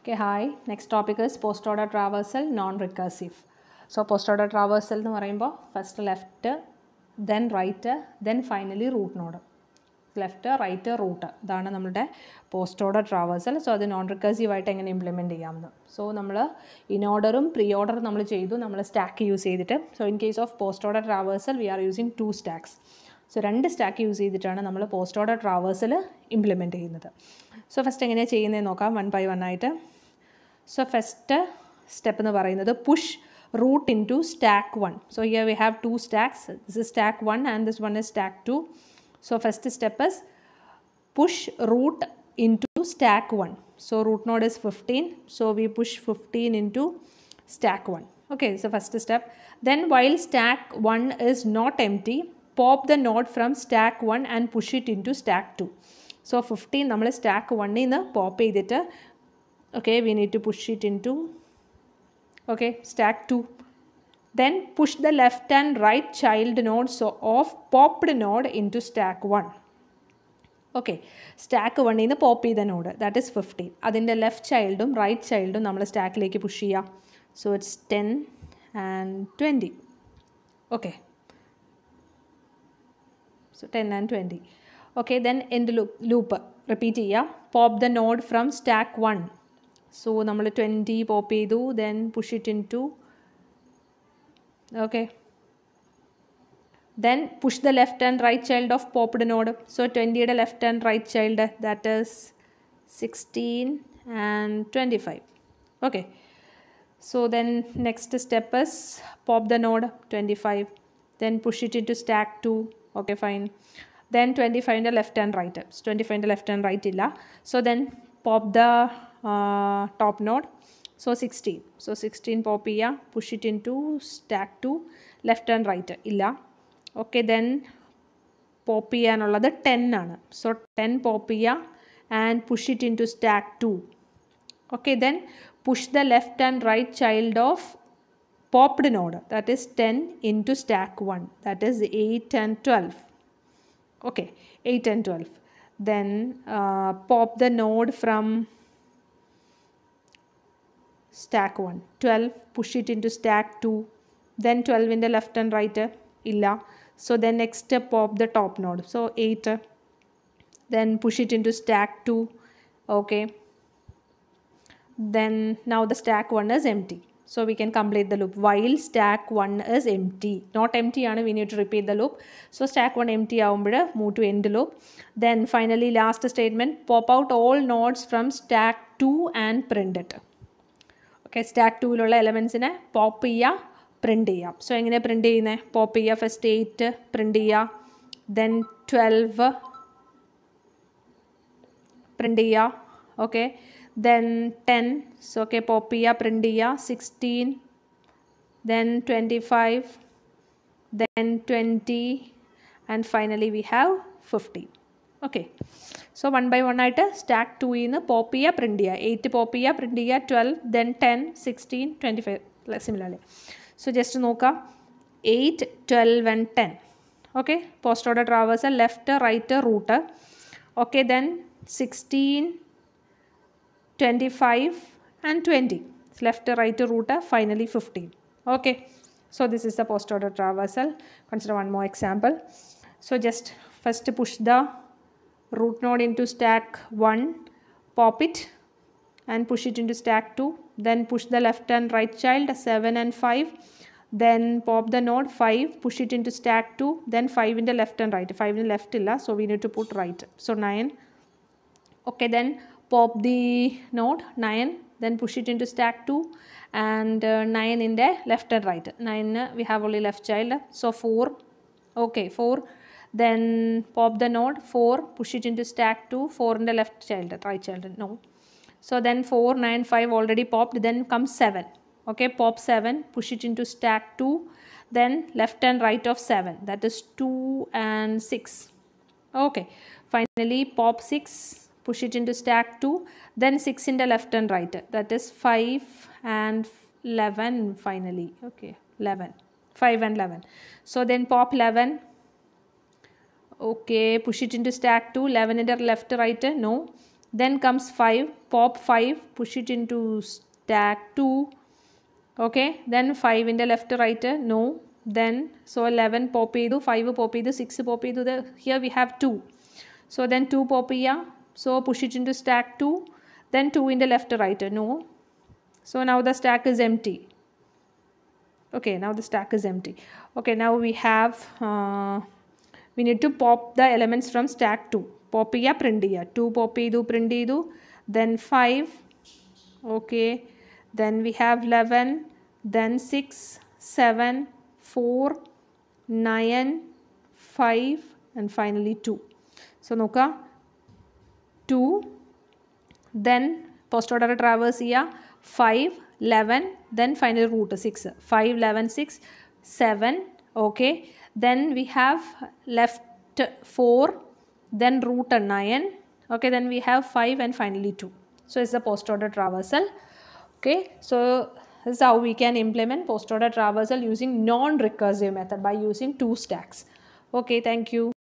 Okay, hi. Next topic is post order traversal non-recursive. So post order traversal എന്ന് പറയുമ്പോൾ first left, then right, then finally root node. Left right root ഇതാണ് നമ്മുടെ post order traversal. So അത് non recursive ആയിട്ട് എങ്ങനെ implement ചെയ്യാമെന്ന്. So നമ്മൾ in ഓർഡറും പ്രീ ഓർഡറും നമ്മൾ ചെയ്തു, നമ്മൾ സ്റ്റാക്ക് യൂസ് ചെയ്തിട്ട്. So in case of post order traversal we are using 2 stacks. So 2 stack use ചെയ്തിട്ടാണ് നമ്മൾ പോസ്റ്റ് ഓർഡർ ട്രാവേഴ്സൽ ഇംപ്ലിമെൻറ്റ് ചെയ്യുന്നത്. സോ ഫസ്റ്റ് എങ്ങനെയാണ് ചെയ്യുന്നത് നോക്കാം, 1 by 1 ആയിട്ട്. സോ ഫസ്റ്റ് സ്റ്റെപ്പ് എന്ന് പറയുന്നത് push root into stack 1. So here we have 2 stacks. This is stack 1 and this one is stack 2. So first step is push root into stack 1. So root node is 15. So we push 15 into stack 1. Okay, so first step. Then while stack 1 is not empty, pop the node from stack 1 and push it into stack 2. So 15 നമ്മൾ stack 1 നിന്ന് pop ചെയ്തിട്ട് okay, we need to push it into okay, stack 2. Then push the left and right child nodes of popped node into stack 1. Okay, stack 1 in the pop the node, that is 15. Adinte left childum right childum നമ്മൾ സ്റ്റാക്കിലേക്ക് push ചെയ്യാം. So it's 10 and 20. Okay, so 10 and 20. Okay, then end loop repeat ചെയ്യാം. Pop the node from stack 1. So നമ്മൾ 20 pop ചെയ്തു, then push it into okay, then push the left and right child of popped node. So 20 യുടെ left and right child, that is 16 and 25. Okay, so then next step is pop the node 25, then push it into stack 2. Okay, fine. Then 25 ൻ്റെ left and right, so 25 ൻ്റെ left and right ഇല്ല. So then pop the top node. So 16. So 16 pop ചെയ്യുക, push it into stack 2, left and right ഇല്ല. Okay, then pop ചെയ്യാനുള്ളത് 10 ആണ്. So 10 pop ചെയ്യുക and push it into stack 2. Okay, then push the left and right child of popped node, that is 10 into stack 1, that is 8 and 12. Okay, 8 and 12. Then pop the node from stack 1, 12, push it into stack 2, then 12 in the left and right illa. So then next pop the top node, so 8, then push it into stack 2. Okay, then now the stack 1 is empty, so we can complete the loop. While stack 1 is empty, not empty aanu, we need to repeat the loop. So stack 1 empty avumbode move to end loop. Then finally last statement, pop out all nodes from stack 2 and print it. Okay, stack 2 എലമെൻസിനെ pop ചെയ്യുക, print ചെയ്യുക. So എങ്ങനെ print ചെയ്യുന്നത്? Pop ചെയ്യുക, first 8 print ചെയ്യുക, then 12 print ചെയ്യുക. Okay, then 10, so okay pop ചെയ്യുക, print ചെയ്യുക, 16, then 25, then 20 and finally we have 50. Okay, so 1 by 1 ആയിട്ട് സ്റ്റാക്ക് 2 നിന്ന് പോപ്പ് ചെയ്യുക, പ്രിൻ്റ് ചെയ്യുക, 8 പോപ്പ് ചെയ്യുക, പ്രിൻ്റ് ചെയ്യുക, 12, ദെൻ 10, 16, 25 സിമിലർലി. സോ ജസ്റ്റ് നോക്കുക, 8, 12 and 10. Okay, post order traversal left right root. Okay, then 16, 25 and 20 left right root, finally 15. Okay, so this is the post order traversal. Consider one more example. So just first push the root node into stack 1, pop it and push it into stack 2, then push the left and right child 7 and 5, then pop the node 5, push it into stack 2, then 5 in the left and right, 5 in the left illa, so we need to put right, so 9. Okay, then pop the node 9, then push it into stack 2 and 9 in the left and right. 9 we have only left child, so 4. Okay, 4, then pop the node 4, push it into stack 2, 4 in the left child, right child, no. So then 4, 9, 5 already popped, then comes 7. Okay, pop 7, push it into stack 2, then left and right of 7, that is 2 and 6. Okay, finally pop 6, push it into stack 2, then 6 in the left and right, that is 5 and 11 finally. Okay, 11, 5 and 11. So then pop 11, okay, push it into stack 2, 11 in the left right, no, then comes 5, pop 5, push it into stack 2. Okay, then 5 in the left right, no, then so 11 pop ചെയ്തു, 5 pop ചെയ്തു, 6 pop ചെയ്തു, here we have 2, so then 2 pop ചെയ്യാം, so push it into stack 2, then 2 in the left right, no, so now the stack is empty. Okay, now the stack is empty. Okay, now we have we need to pop the elements from stack 2. Pop ചെയ്യാ, print ചെയ്യാ, 2 pop ചെയ്തു, print ചെയ്തു, then 5. Okay, then we have 11, then 6, 7, 4, 9, 5 and finally 2. So നോക്കുക, 2, then post order traverse ചെയ്യുക, 5, 11, then final root 6, 5, 11, 6, 7. Okay, then we have left 4, then root 9. Okay, then we have 5 and finally 2. So it's the post order traversal. Okay, so this is how we can implement post order traversal using non-recursive method by using 2 stacks. Okay, thank you.